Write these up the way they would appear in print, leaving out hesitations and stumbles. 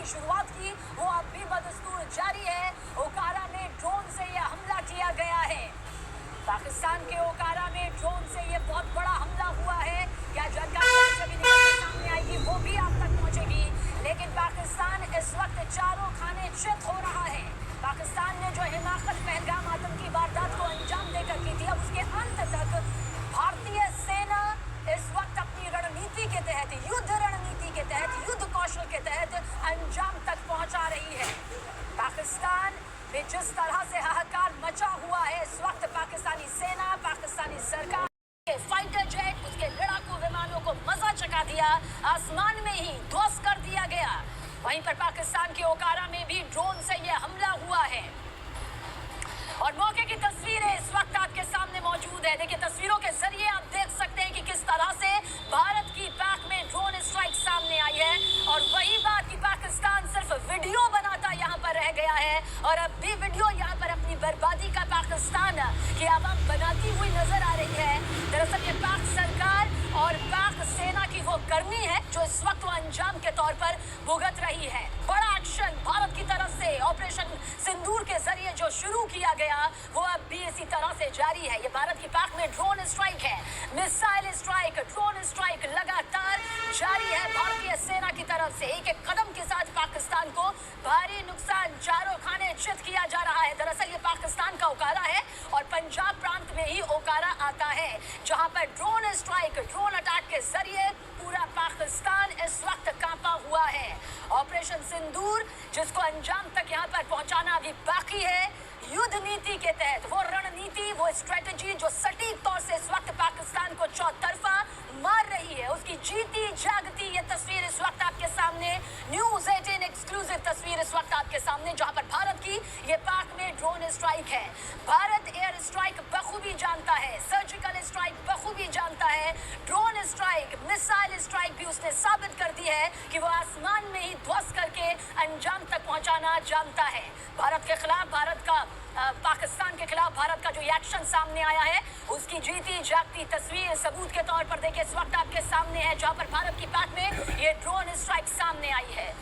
की शुरुआत की वो अब भी बदस्तूर जारी है। ओकारा में ड्रोन से यह हमला किया गया है। पाकिस्तान के ओकारा में ड्रोन से यह बहुत बड़ा हमला हुआ है। क्या जानकारी आज अभी निकल कर सामने आएगी वो भी आप तक पहुंचेगी, लेकिन पाकिस्तान इस वक्त चारों खाने चित हो रहा है। पाकिस्तान ने जो हिमाकत पहलगाम आतंकी वारदात को अंजाम देकर की थी, अब उसके अंत तक भारतीय सेना इस वक्त अपनी रणनीति के तहत, युद्ध रणनीति के तहत, युद्ध कौशल के तहत अंजाम तक पहुंचा रही है। पाकिस्तान में जिस तरह से हाहाकार मचा हुआ है इस वक्त, पाकिस्तानी सेना, पाकिस्तानी सरकार के फाइटर जेट, उसके लड़ाकू विमानों को मजा चखा दिया, आसमान में ही ध्वस्त कर दिया गया। वहीं पर पाकिस्तान के ओकारा में भी ड्रोन से यह हमला हुआ है और मौके की तस्वीरें इस वक्त आपके सामने मौजूद है। देखिए, तस्वीरों के जरिए आप देख सकते हैं कि किस तरह से भारत की पाक में ड्रोन स्ट्राइक सामने आई है। और वही बात कि पाकिस्तान सिर्फ वीडियो बनाता यहाँ पर रह गया है और अब भी वीडियो यहाँ पर अपनी बर्बादी का पाकिस्तान की आवाम बनाती हुई नजर आ रही है। दरअसल ये पाक सरकार और पाक सेना की वो करनी है जो इस वक्त वो अंजाम के तौर पर भुगत रही है। बड़ा एक्शन भारत की तरफ से ऑपरेशन सिंदूर के जरिए जो शुरू किया गया वो अब भी इसी तरह से जारी है। ये भारत की पाक में ड्रोन स्ट्राइक है, मिसाइल स्ट्राइक, ड्रोन स्ट्राइक लगातार जारी है भारतीय सेना की तरफ से। एक एक कदम के साथ पाकिस्तान को भारी नुकसान, चारों खाने चित किया जा रहा है। दरअसल ये पाकिस्तान का ओकारा है और पंजाब प्रांत में ही ओकारा आता है, जहां पर ड्रोन स्ट्राइक, ड्रोन अटैक के जरिए पूरा पाकिस्तान इस वक्त कांपा हुआ है। ऑपरेशन सिंदूर जिसको अंजाम तक यहाँ पर पहुंचाना अभी बाकी है, युद्ध नीति के तहत वो रणनीति, वो स्ट्रेटजी जो सटीक तौर से इस वक्त पाकिस्तान को चौतरफा मार रही है, उसकी जीती जागती ये तस्वीर इस वक्त आपके सामने, न्यूज़ 18 एक्सक्लूसिव तस्वीर इस वक्त आपके सामने, जहां पर भारत की ये पाक में ड्रोन स्ट्राइक है। भारत एयर स्ट्राइक बखूबी जानता है, सर्जिकल स्ट्राइक बखूबी जानता है, ड्रोन स्ट्राइक, मिसाइल स्ट्राइक भी उसने साबित कर दी है कि वो आसमान में ही ध्वस्त करके अंजाम तक पहुंचाना जानता है। भारत के खिलाफ, भारत का पाकिस्तान के खिलाफ भारत का जो एक्शन सामने आया है उसकी जीती जागती तस्वीर सबूत के तौर पर देखिए इस वक्त आपके सामने है, जहां पर भारत की पाक में ये ड्रोन स्ट्राइक सामने आई है।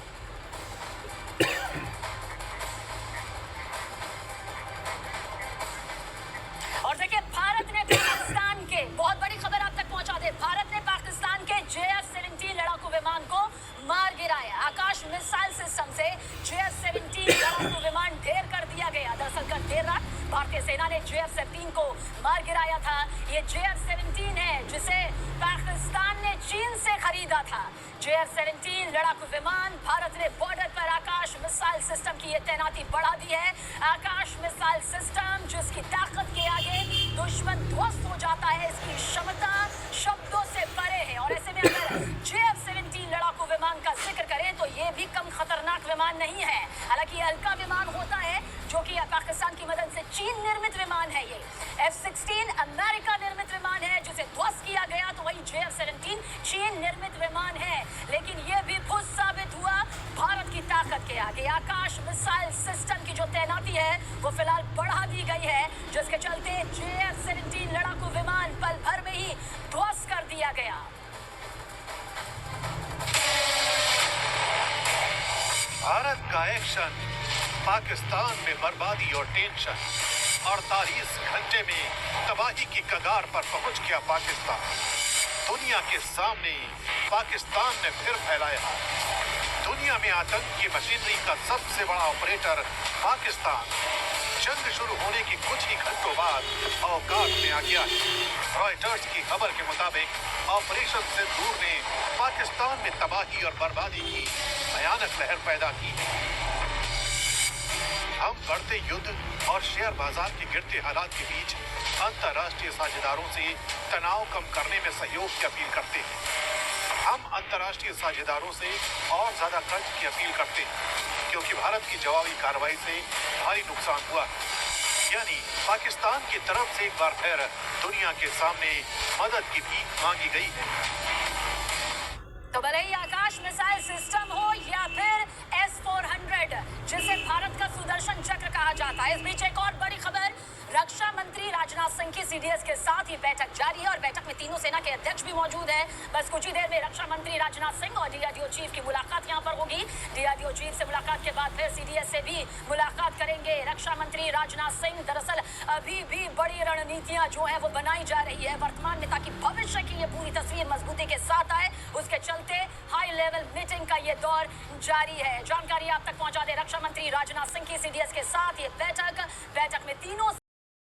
और देखिए, भारत ने पाकिस्तान के, बहुत बड़ी खबर आप तक पहुंचा दे, भारत ने पाकिस्तान के JF-17 लड़ाकू विमान को मार गिराया। आकाश मिसाइल सिस्टम से JF-17 लड़ाकू विमान ढेर कर दिया गया। दरअसल कल देर रात भारतीय सेना ने JF-17 को मार गिराया था। ये JF-17 है जिसे पाकिस्तान ने चीन से खरीदा था। JF-17 लड़ाकू विमान, भारत ने बॉर्डर पर आकाश मिसाइल सिस्टम की ये तैनाती बढ़ा दी है। आकाश मिसाइल सिस्टम जिसकी ताकत के आगे दुश्मन ध्वस्त हो जाता है, इसकी क्षमता शब्दों से परे है। और ऐसे में अगर JF-17 लड़ाकू विमान का जिक्र करें तो ये भी कम खतरनाक विमान नहीं है। हालांकि ये हल्का विमान होता है जो कि पाकिस्तान की मदद से चीन निर्मित विमान है। ये F-16 अमेरिका निर्मित विमान है जिसे ध्वस्त किया गया, तो वही JF-17 चीन निर्मित विमान है। लेकिन ये भी खुद साबित हुआ भारत की ताकत के आगे। आकाश मिसाइल सिस्टम की जो तैनाती है वो फिलहाल बढ़ा दी गई है, जिसके चलते JF-17 लड़ाकू विमान पल भर में ही ध्वस्त कर दिया गया। भारत का एक्शन, पाकिस्तान में बर्बादी और टेंशन। 48 घंटे में तबाही की कगार पर पहुंच गया पाकिस्तान। दुनिया के सामने पाकिस्तान ने फिर फैलाया दुनिया में आतंक की मशीनरी का सबसे बड़ा ऑपरेटर पाकिस्तान। जंग शुरू होने के कुछ ही घंटों बाद औकात में आ गया है। रॉयटर्स की खबर के मुताबिक ऑपरेशन सिंदूर ने पाकिस्तान में तबाही और बर्बादी की भयानक लहर पैदा की है। हम बढ़ते युद्ध और शेयर बाजार के गिरते हालात के बीच अंतर्राष्ट्रीय साझेदारों से तनाव कम करने में सहयोग की अपील करते हैं। हम अंतर्राष्ट्रीय साझेदारों से और ज्यादा कर्ज की अपील करते हैं क्योंकि भारत की जवाबी कार्रवाई से भारी नुकसान हुआ है। यानी पाकिस्तान की तरफ से एक बार फिर दुनिया के सामने मदद की भीख मांगी गई है। तो भले ही आकाश मिसाइल सिस्टम हो या फिर S-400 जिसे भारत का सुदर्शन चक्र कहा जाता है। इस बीच एक और बड़ी खबर रक्षा मंत्री राजनाथ सिंह की सीडीएस के साथ ही बैठक जारी है और बैठक में तीनों सेना के अध्यक्ष भी मौजूद है। बस कुछ ही देर में रक्षा मंत्री राजनाथ सिंह और डीआरडीओ चीफ की मुलाकात यहां पर होगी। डीआरडीओ चीफ से मुलाकात के बाद फिर सीडीएस से भी मुलाकात करेंगे रक्षा मंत्री राजनाथ सिंह। दरअसल अभी भी बड़ी रणनीतियां जो है वो बनाई जा रही है वर्तमान में, ताकि भविष्य की ये पूरी तस्वीर मजबूती के साथ आए। उसके चलते हाई लेवल मीटिंग का ये दौर जारी है। जानकारी आप तक पहुंचा दे रक्षा मंत्री राजनाथ सिंह की सीडीएस के साथ ये बैठक में तीनों